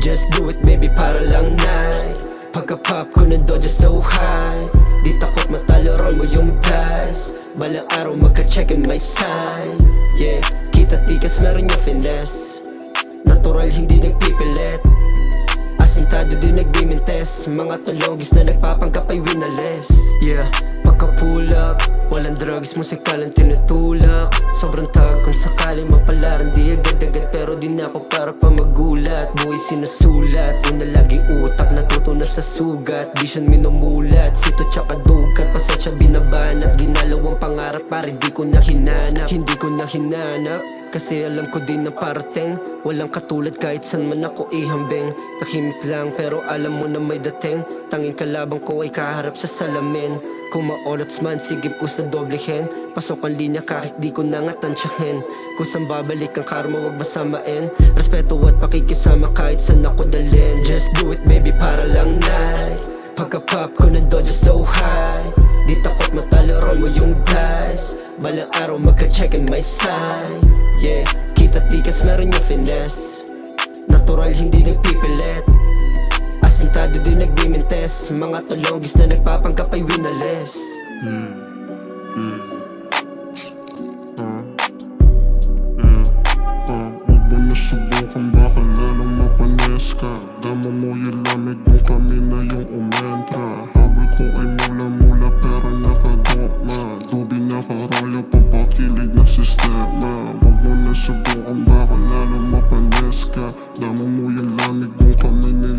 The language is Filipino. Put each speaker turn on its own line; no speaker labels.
Just do it baby para lang night. Pagka-pop ko ng doja so high. Di takot matalo, roll mo yung dice. Balang araw magka-check in my sign. Yeah, kita tikas meron yung finesse. Natural hindi nagpipilit. Asintado din nagbimintes. Mga tulogis na nagpapanggap ay winales. Yeah, pagka-pull up, walang drugs, musikal ang tinutulak. Sobrang tag kung sakali mapalaran, di agad-agad pero di na ako para pa magulat. Buhay sinusulat, una lagi utak natuto na sa sugat. Vision minumulat, sito tsaka dugat. Pasensya binabanat, ginalawang pangarap para di ko na hinanap. Hindi ko na hinanap kasi alam ko din na parating. Walang katulad kahit san man ako ihambing. Tahimik lang pero alam mo na may dating. Tanging kalabang ko ay kaharap sa salamin. Kung maolots man, sige pus na doblehin. Pasok ang linya kahit di ko na nga tansyahin. Kung saan babalik ang karma wag masamain. Respeto at pakikisama kahit saan ako dalhin. Just do it baby para lang night. Pagka-pop ko ng doja so high. Di takot matalo, roll mo yung dice. Balang araw magka-check in my sign. Yeah, kita tikas meron yung finesse. Natural hindi nagpipilit. Asintado din nagbimintes. Mga tulogis na nagpapanggap ay winales.
Wag mo na subukan, baka lalong mapanis ka. Dama mo yung lamig nung kami na yung umentra. Habol ko ay mula-mula pero nakagoma. Dubi nakarolyo, papakilig na sistema. Wag mo na subukan, baka lalong mapanis ka. Dama mo yung lamig nung kami na